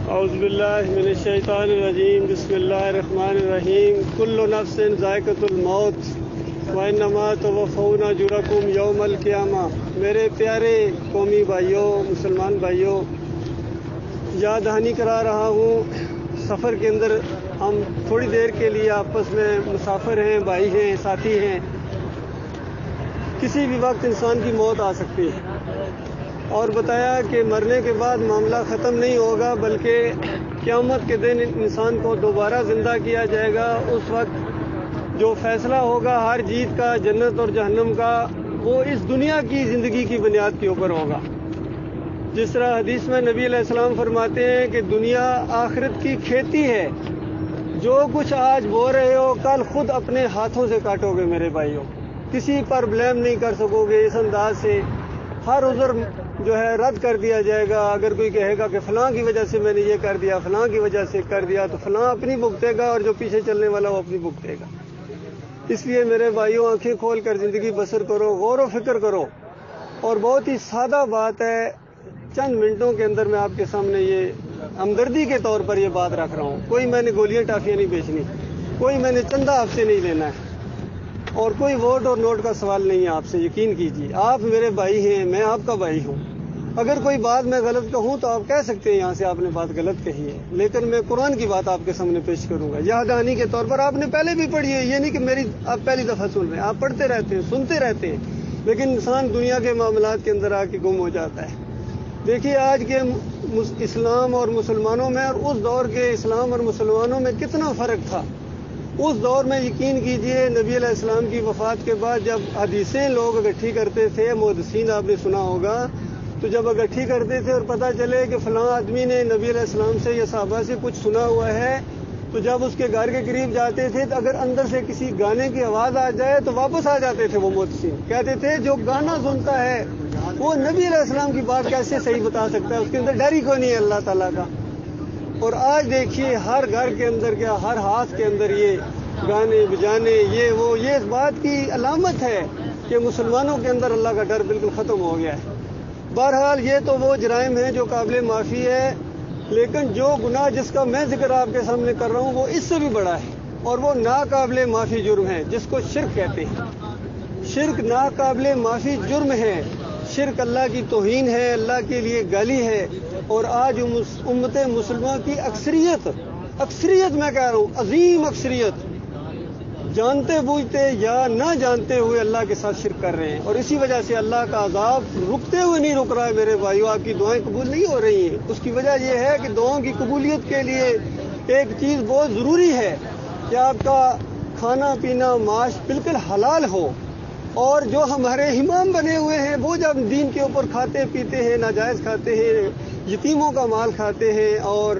اعوذ باللہ من الشیطان الرجیم بسم اللہ الرحمن الرحیم کل نفس ذائقۃ الموت وانما توفون اجورکم یوم القیامہ۔ میرے پیارے قومی بھائیوں، مسلمان بھائیوں، یاد دہانی کرا رہا ہوں، سفر کے اندر ہم تھوڑی دیر کے لیے آپس میں مسافر ہیں، بھائی ہیں، ساتھی ہیں۔ کسی بھی وقت انسان کی موت آ سکتی ہے، اور بتایا کہ مرنے کے بعد معاملہ ختم نہیں ہوگا، بلکہ قیامت کے دن انسان کو دوبارہ زندہ کیا جائے گا۔ اس وقت جو فیصلہ ہوگا ہر جیت کا، جنت اور جہنم کا، وہ اس دنیا کی زندگی کی بنیاد کے اوپر ہوگا۔ جس طرح حدیث میں نبی علیہ السلام فرماتے ہیں کہ دنیا آخرت کی کھیتی ہے، جو کچھ آج بو رہے ہو کل خود اپنے ہاتھوں سے کاٹو گے میرے بھائیوں۔ کسی پر بلیم نہیں کر سکو گے اس انداز سے۔ ہر عذر جو ہے رد کر دیا جائے گا۔ اگر کوئی کہے گا کہ فلاں کی وجہ سے میں نے یہ کر دیا، فلاں کی وجہ سے کر دیا، تو فلاں اپنی بھگتے گا، اور جو پیچھے چلنے والا وہ اپنی بھگتے گا۔ اس لیے میرے بھائیوں، آنکھیں کھول کر زندگی بسر کرو، غور و فکر کرو۔ اور بہت ہی سادہ بات ہے، چند منٹوں کے اندر میں آپ کے سامنے یہ ہمدردی کے طور پر یہ بات رکھ رہا ہوں۔ کوئی میں نے گولیاں ٹافیاں نہیں بیچنی، کوئی میں نے چندہ آپ سے نہیں لینا ہے، اور کوئی ووٹ اور نوٹ کا سوال نہیں ہے آپ سے، یقین کیجیے۔ آپ میرے بھائی ہیں، میں آپ کا بھائی ہوں۔ اگر کوئی بات میں غلط کہوں تو آپ کہہ سکتے ہیں یہاں سے آپ نے بات غلط کہی ہے، لیکن میں قرآن کی بات آپ کے سامنے پیش کروں گا۔ یاد دہانی کے طور پر آپ نے پہلے بھی پڑھی ہے، یہ نہیں کہ میری آپ پہلی دفعہ سن رہے ہیں، آپ پڑھتے رہتے ہیں، سنتے رہتے ہیں، لیکن انسان دنیا کے معاملات کے اندر آ کے گم ہو جاتا ہے۔ دیکھیے آج کے اسلام اور مسلمانوں میں اور اس دور کے اسلام اور مسلمانوں میں کتنا فرق تھا۔ اس دور میں یقین کیجئے نبی علیہ السلام کی وفات کے بعد جب حدیثیں لوگ اکٹھی کرتے تھے، محدثین آپ نے سنا ہوگا، تو جب اکٹھی کرتے تھے اور پتہ چلے کہ فلاں آدمی نے نبی علیہ السلام سے یا صحابہ سے کچھ سنا ہوا ہے، تو جب اس کے گھر کے قریب جاتے تھے تو اگر اندر سے کسی گانے کی آواز آ جائے تو واپس آ جاتے تھے وہ محدثین۔ کہتے تھے جو گانا سنتا ہے وہ نبی علیہ السلام کی بات کیسے صحیح بتا سکتا ہے، اس کے اندر ڈر ہی کوئی نہیں ہے اللہ تعالیٰ کا۔ اور آج دیکھیے ہر گھر کے اندر کیا، ہر ہاتھ کے اندر یہ گانے بجانے، یہ وہ، یہ اس بات کی علامت ہے کہ مسلمانوں کے اندر اللہ کا ڈر بالکل ختم ہو گیا ہے۔ بہرحال یہ تو وہ جرائم ہیں جو قابل معافی ہے، لیکن جو گناہ جس کا میں ذکر آپ کے سامنے کر رہا ہوں وہ اس سے بھی بڑا ہے، اور وہ ناقابل معافی جرم ہے، جس کو شرک کہتے ہیں۔ شرک ناقابل معافی جرم ہے، شرک اللہ کی توہین ہے، اللہ کے لیے گالی ہے۔ اور آج امت مسلمہ کی اکثریت میں کہہ رہا ہوں، عظیم اکثریت، جانتے بوجھتے یا نہ جانتے ہوئے اللہ کے ساتھ شرک کر رہے ہیں، اور اسی وجہ سے اللہ کا عذاب رکتے ہوئے نہیں رک رہا ہے میرے بھائیوں۔ آپ کی دعائیں قبول نہیں ہو رہی ہیں، اس کی وجہ یہ ہے کہ دعاؤں کی قبولیت کے لیے ایک چیز بہت ضروری ہے کہ آپ کا کھانا پینا معاش بالکل حلال ہو، اور جو ہمارے امام بنے ہوئے ہیں وہ جب دین کے اوپر کھاتے پیتے ہیں، ناجائز کھاتے ہیں، یتیموں کا مال کھاتے ہیں اور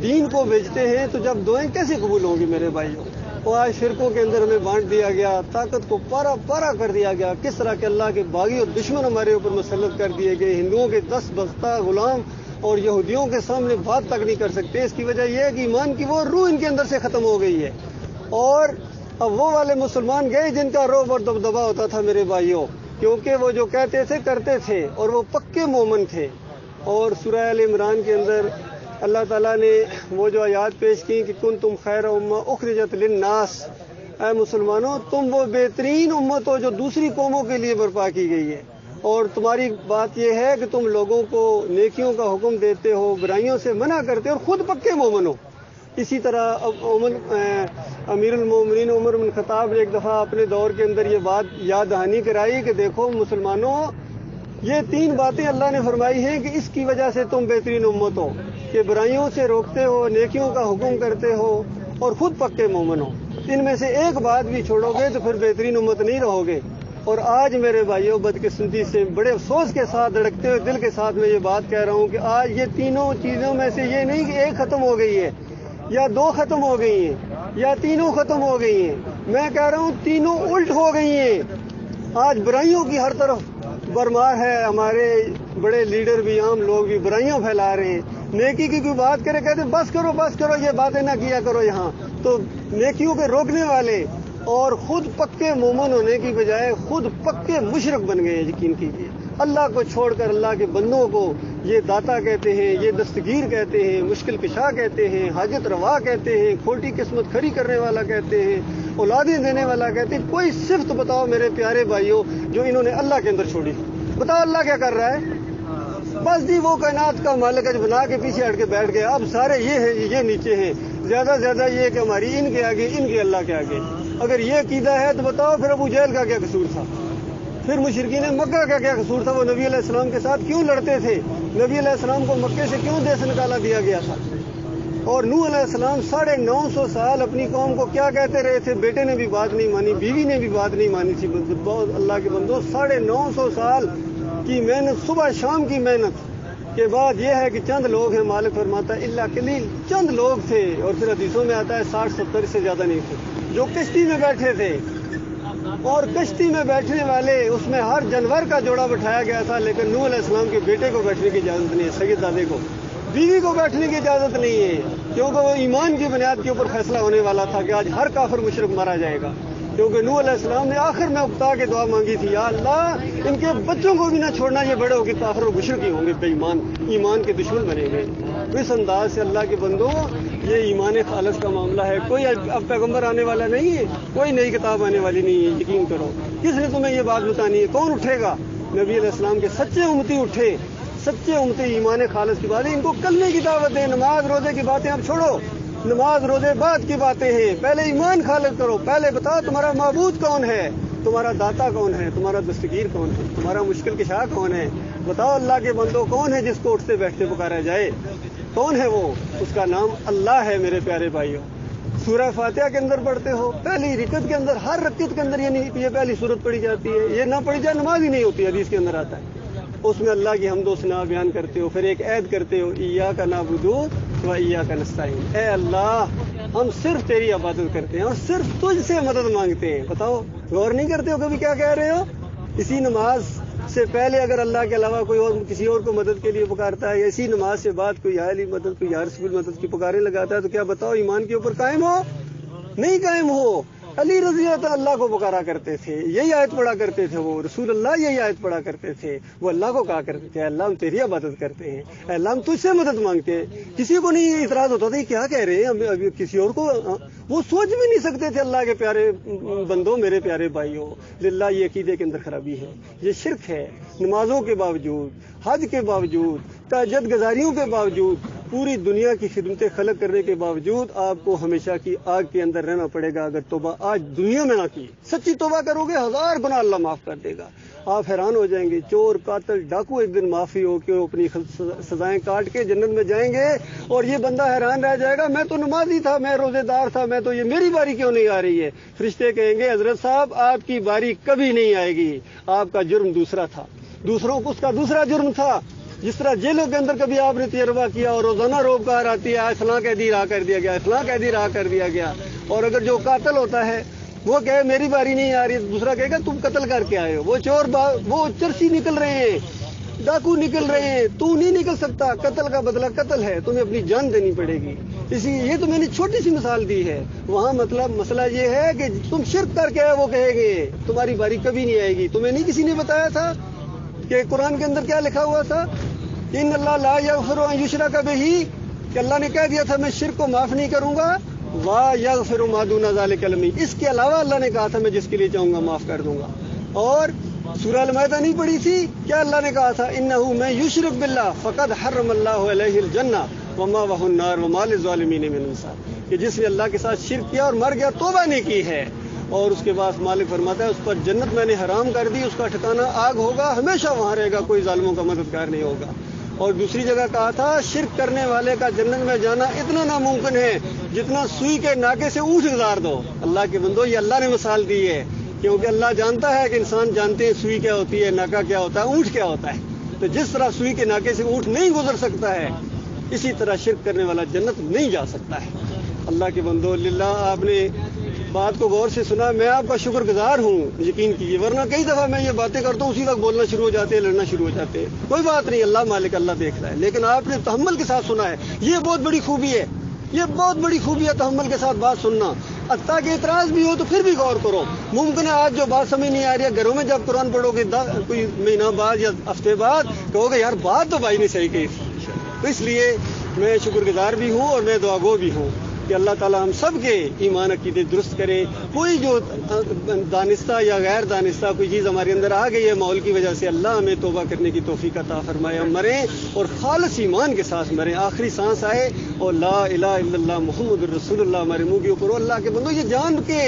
دین کو بیچتے ہیں، تو جب دعائیں کیسے قبول ہوں گی میرے بھائیوں؟ وہ آج فرقوں کے اندر ہمیں بانٹ دیا گیا، طاقت کو پارا پارا کر دیا گیا، کس طرح کہ اللہ کے باغی اور دشمن ہمارے اوپر مسلط کر دیے گئے، ہندوؤں کے 10 بستہ غلام اور یہودیوں کے سامنے بات تک نہیں کر سکتے۔ اس کی وجہ یہ ہے کہ ایمان کی وہ روح ان کے اندر سے ختم ہو گئی ہے، اور اب وہ والے مسلمان گئے جن کا روب اور دبدبہ ہوتا تھا میرے بھائیوں، کیونکہ وہ جو کہتے تھے کرتے تھے، اور وہ پکے مومن تھے۔ اور سورہ آل عمران کے اندر اللہ تعالیٰ نے وہ جو آیات پیش کی کہ کنتم خیر امہ اخرجت للناس، اے مسلمانوں تم وہ بہترین امت ہو جو دوسری قوموں کے لیے برپا کی گئی ہے، اور تمہاری بات یہ ہے کہ تم لوگوں کو نیکیوں کا حکم دیتے ہو، برائیوں سے منع کرتے ہو، اور خود پکے مومن ہو۔ اسی طرح امیر المومنین عمر بن خطاب نے ایک دفعہ اپنے دور کے اندر یہ بات یاد دہانی کرائی کہ دیکھو مسلمانوں، یہ 3 باتیں اللہ نے فرمائی ہیں کہ اس کی وجہ سے تم بہترین امت ہو، کہ برائیوں سے روکتے ہو، نیکیوں کا حکم کرتے ہو، اور خود پکے مومن ہو۔ ان میں سے ایک بات بھی چھوڑو گے تو پھر بہترین امت نہیں رہو گے۔ اور آج میرے بھائیوں بدقسمتی سے بڑے افسوس کے ساتھ، دھڑکتے ہوئے دل کے ساتھ میں یہ بات کہہ رہا ہوں کہ آج یہ تینوں چیزوں میں سے یہ نہیں کہ ایک ختم ہو گئی ہے یا 2 ختم ہو گئی ہیں یا تینوں ختم ہو گئی ہیں، میں کہہ رہا ہوں تینوں الٹ ہو گئی ہیں۔ آج برائیوں کی ہر طرف برمار ہے، ہمارے بڑے لیڈر بھی، عام لوگ بھی برائیاں پھیلا رہے ہیں۔ نیکی کی کوئی بات کرے کہتے بس کرو یہ باتیں نہ کیا کرو یہاں، تو نیکیوں کے روکنے والے، اور خود پکے مومن ہونے کی بجائے خود پکے مشرک بن گئے۔ یقین کیجیے اللہ کو چھوڑ کر، اللہ کے بندوں کو یہ داتا کہتے ہیں، یہ دستگیر کہتے ہیں، مشکل کشا کہتے ہیں، حاجت روا کہتے ہیں، کھوٹی قسمت کھری کرنے والا کہتے ہیں، اولادیں دینے والا کہتے ہیں۔ کوئی صفت بتاؤ میرے پیارے بھائیوں جو انہوں نے اللہ کے اندر چھوڑی۔ بتاؤ اللہ کیا کر رہا ہے؟ بس جی وہ کائنات کا مالک ہے، بنا کے پیچھے ہٹ کے بیٹھ گیا۔ اب سارے یہ ہیں، یہ نیچے ہیں، زیادہ زیادہ یہ کہ ہماری ان کے آگے، ان کے اللہ کے آگے۔ اگر یہ عقیدہ ہے تو بتاؤ پھر ابو جہل کا کیا قصور تھا؟ پھر مشرکین مکہ کا کیا قصور تھا؟ وہ نبی علیہ السلام کے ساتھ کیوں لڑتے تھے؟ نبی علیہ السلام کو مکے سے کیوں دیس نکالا دیا گیا تھا؟ اور نوح علیہ السلام 950 سال اپنی قوم کو کیا کہتے رہے تھے؟ بیٹے نے بھی بات نہیں مانی، بیوی نے بھی بات نہیں مانی تھی۔ بہت اللہ کے بندو، 950 سال کی محنت، صبح شام کی محنت کے بعد یہ ہے کہ چند لوگ ہیں، مالک فرماتا ہے الا قلیل، چند لوگ تھے، اور پھر حدیثوں میں آتا ہے 60-70 سے زیادہ نہیں تھے جو کشتی میں بیٹھے تھے۔ اور کشتی میں بیٹھنے والے اس میں ہر جانور کا جوڑا بٹھایا گیا تھا، لیکن نوح علیہ السلام کے بیٹے کو بیٹھنے کی اجازت نہیں ہے، سید دادے کو، بیوی کو بیٹھنے کی اجازت نہیں ہے، کیونکہ وہ ایمان کی بنیاد کے اوپر فیصلہ ہونے والا تھا کہ آج ہر کافر مشرک مارا جائے گا۔ کیونکہ نوح علیہ السلام نے آخر میں اکتا کے دعا مانگی تھی، یا اللہ ان کے بچوں کو بھی نہ چھوڑنا، یہ بڑے ہو کے کافر و مشرک ہی ہوں گے، بے ایمان، ایمان کے دشمن بنے گئے۔ اس انداز سے اللہ کے بندو یہ ایمان خالص کا معاملہ ہے۔ کوئی اب پیغمبر آنے والا نہیں ہے، کوئی نئی کتاب آنے والی نہیں ہے، یقین کرو۔ کس نے تمہیں یہ بات بتانی ہے؟ کون اٹھے گا؟ نبی علیہ السلام کے سچے امتی اٹھے، سچے امتی ایمان خالص کی باتیں، ان کو کلمے کی دعوت دیں، نماز روزے کی باتیں اب چھوڑو، نماز روزے بعد کی باتیں ہیں، پہلے ایمان خالص کرو، پہلے بتاؤ تمہارا معبود کون ہے، تمہارا داتا کون ہے، تمہارا دستگیر کون ہے، تمہارا مشکل کشا کون ہے؟ بتاؤ اللہ کے بندو کون ہے جس کو اٹھتے بیٹھتے پکارا جائے؟ کون ہے وہ؟ اس کا نام اللہ ہے میرے پیارے بھائیوں۔ سورہ فاتحہ کے اندر پڑھتے ہو، پہلی رکعت کے اندر، ہر رکعت کے اندر یہ پہلی سورت پڑھی جاتی ہے، یہ نہ پڑھی جائے نماز ہی نہیں ہوتی، حدیث کے اندر آتا ہے۔ اس میں اللہ کی حمد و ثنا بیان کرتے ہو، پھر ایک عید کرتے ہو، ایاک نعبد و ایاک نستعین، اے اللہ ہم صرف تیری عبادت کرتے ہیں اور صرف تجھ سے مدد مانگتے ہیں۔ بتاؤ غور نہیں کرتے ہو کبھی کیا کہہ رہے ہو؟ اسی نماز سے پہلے اگر اللہ کے علاوہ کوئی اور کسی اور کو مدد کے لیے پکارتا ہے، یا اسی نماز سے بعد کوئی یا علی مدد، کوئی یا رسول مدد کی پکارے لگاتا ہے، تو کیا بتاؤ ایمان کے اوپر قائم ہو؟ نہیں قائم ہو۔ علی رضی اللہ اللہ کو پکارا کرتے تھے، یہی آیت پڑھا کرتے تھے، وہ رسول اللہ یہی آیت پڑھا کرتے تھے، وہ اللہ کو کہا کرتے تھے اللہ ہم تیری عبادت کرتے ہیں، اللہ ہم تجھ سے مدد مانگتے ہیں۔ کسی کو نہیں اعتراض ہوتا تھا کیا کہہ رہے ہیں، ابھی کسی اور کو وہ سوچ بھی نہیں سکتے تھے۔ اللہ کے پیارے بندوں، میرے پیارے بھائیوں، للہ یہ عقیدے کے اندر خرابی ہے، یہ شرک ہے۔ نمازوں کے باوجود، حج کے باوجود، تہجد گزاریوں کے باوجود، پوری دنیا کی خدمت خلق کرنے کے باوجود آپ کو ہمیشہ کی آگ کے اندر رہنا پڑے گا۔ اگر توبہ آج دنیا میں نہ کی، سچی توبہ کرو گے، 1000 گناہ اللہ معاف کر دے گا۔ آپ حیران ہو جائیں گے، چور قاتل ڈاکو ایک دن معافی ہو کے اپنی سزائیں کاٹ کے جنت میں جائیں گے، اور یہ بندہ حیران رہ جائے گا میں تو نمازی تھا، میں روزے دار تھا، میں تو یہ میری باری کیوں نہیں آ رہی ہے؟ فرشتے کہیں گے حضرت صاحب آپ کی باری کبھی نہیں آئے گی، آپ کا جرم دوسرا تھا، دوسروں کو اس کا دوسرا جرم تھا۔ جس طرح جیلوں کے اندر کبھی آپ نے تجربہ کیا اور روزانہ روب کار آتی ہے فلاں قیدی رہا کر دیا گیا، فلاں قیدی رہا کر دیا گیا، اور اگر جو قاتل ہوتا ہے وہ کہے میری باری نہیں آ رہی، دوسرا کہے گا تم قتل کر کے آئے ہو، وہ چور وہ چرسی نکل رہے ہیں، ڈاکو نکل رہے ہیں، تو نہیں نکل سکتا، قتل کا بدلہ قتل ہے، تمہیں اپنی جان دینی پڑے گی۔ یہ تو میں نے چھوٹی سی مثال دی ہے، وہاں مسئلہ یہ ہے کہ تم شرک کر کے آئے، وہ کہے گے تمہاری باری کبھی نہیں آئے گی۔ تمہیں نہیں کسی نے بتایا تھا کہ قرآن کے اندر کیا لکھا ہوا تھا؟ ان اللہ لا یغفر ان یشرک بہ، کہ اللہ نے کہہ دیا تھا میں شرک کو معاف نہیں کروں گا، ویغفر ما دون ذلک لمن، اس کے علاوہ اللہ نے کہا تھا میں جس کے لیے چاہوں گا معاف کر دوں گا۔ اور سورہ المائدہ نہیں پڑھی تھی کیا اللہ نے کہا تھا انہ من یشرک باللہ فقد حرم اللہ علیہ الجنہ ومأوہ النار وما للظالمین من انصار، کہ جس نے اللہ کے ساتھ شرک کیا اور مر گیا، توبہ نہیں کی ہے، اور اس کے بعد مالک فرماتا ہے اس پر جنت میں نے حرام کر دی، اس کا ٹھکانہ آگ ہوگا، ہمیشہ وہاں رہے گا، کوئی ظالموں کا مددگار نہیں ہوگا۔ اور دوسری جگہ کہا تھا شرک کرنے والے کا جنت میں جانا اتنا ناممکن ہے جتنا سوئی کے ناکے سے اونٹ گزار دو۔ اللہ کے بندو یہ اللہ نے مثال دی ہے، کیونکہ اللہ جانتا ہے کہ انسان جانتے ہیں سوئی کیا ہوتی ہے، ناکا کیا ہوتا ہے، اونٹ کیا ہوتا ہے، تو جس طرح سوئی کے ناکے سے اونٹ نہیں گزر سکتا ہے، اسی طرح شرک کرنے والا جنت نہیں جا سکتا ہے۔ اللہ کے بندو للہ آپ نے بات کو غور سے سنا، میں آپ کا شکر گزار ہوں، یقین کیجیے، ورنہ کئی دفعہ میں یہ باتیں کرتا ہوں اسی وقت بولنا شروع ہو جاتے ہیں، لڑنا شروع ہو جاتے ہیں، کوئی بات نہیں، اللہ مالک، اللہ دیکھ رہا ہے، لیکن آپ نے تحمل کے ساتھ سنا ہے، یہ بہت بڑی خوبی ہے، یہ بہت بڑی خوبی ہے تحمل کے ساتھ بات سننا۔ حتیٰ کہ اعتراض بھی ہو تو پھر بھی غور کرو. ممکن ہے آج جو بات سمجھ نہیں آ رہی ہے گھروں میں جب قرآن پڑھو گے کوئی مہینہ بعد یا ہفتے بعد کہو گے یار بات تو بھائی نہیں صحیح کہی. تو اس لیے میں شکر گزار بھی ہوں اور میں دعا گو بھی ہوں کہ اللہ تعالی ہم سب کے ایمان عقیدے درست کرے. کوئی جو دانستہ یا غیر دانستہ کوئی چیز ہمارے اندر آ گئی ہے ماحول کی وجہ سے، اللہ ہمیں توبہ کرنے کی توفیق عطا فرمائے. ہم مریں اور خالص ایمان کے ساتھ مریں، آخری سانس آئے اور لا الہ الا اللہ محمد الرسول اللہ ہمارے منہ کے اوپر ہو. اللہ کے بندو یہ جان کے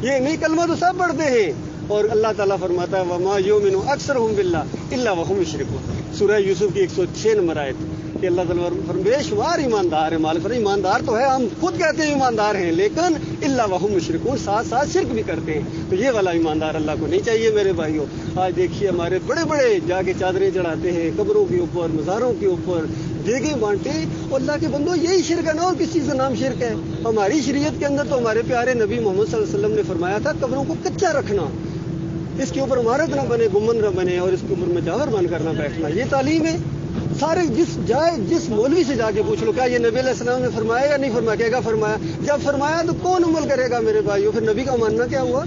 یہ نہیں کلمہ تو سب پڑھتے ہیں، اور اللہ تعالیٰ فرماتا ہے وما یؤمن اکثرهم باللہ الا وهم مشرکون. سورہ یوسف کی 106 نمبر آیت کہ اللہ تعالیٰ بے شمار ایماندار ہیں. مالک ایماندار تو ہے، ہم خود کہتے ہیں ایماندار ہیں، لیکن الا وهم مشرکون ساتھ ساتھ شرک بھی کرتے ہیں. تو یہ والا ایماندار اللہ کو نہیں چاہیے میرے بھائیوں. آج دیکھیے ہمارے بڑے بڑے جا کے چادریں چڑھاتے ہیں قبروں کے اوپر، مزاروں کے اوپر، دیگیں بانٹے. اور اللہ کے بندو یہی شرک ہے نا، اور کس چیز کا نام شرک ہے؟ ہماری شریعت کے اندر تو ہمارے پیارے نبی محمد صلی اللہ علیہ وسلم نے فرمایا تھا قبروں کو کچا رکھنا، اس کے اوپر عمارت نہ بنے، گنبد نہ بنے، اور اس کے اوپر مجاور بن کر نہ بیٹھنا. یہ تعلیم ہے. سارے جس مولوی سے جا کے پوچھ لو کیا یہ نبی علیہ السلام نے فرمایا یا نہیں فرمایا، کہے گا فرمایا. جب فرمایا تو کون عمل کرے گا میرے بھائیوں؟ پھر نبی کا ماننا کیا ہوا؟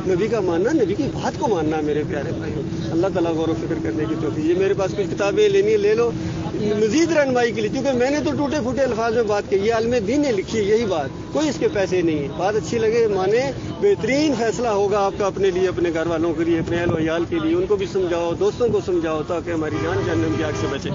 نبی کا ماننا، نبی کی بات کو ماننا میرے پیارے بھائیوں. اللہ تعالیٰ غور و فکر کرنے کی توفیق. یہ میرے پاس کچھ کتابیں لینی ہے لے لو مزید رہنمائی کے لیے، کیونکہ میں نے تو ٹوٹے پھوٹے الفاظ میں بات کی. یہ عالم دین نے لکھی ہے یہی بات، کوئی اس کے پیسے نہیں ہے. بات اچھی لگے مانے، بہترین فیصلہ ہوگا آپ کا اپنے لیے، اپنے گھر والوں کے لیے، اپنے اہل و عیال کے لیے. ان کو بھی سمجھاؤ، دوستوں کو سمجھاؤ تاکہ ہماری جان جہنم کی آگ سے بچے.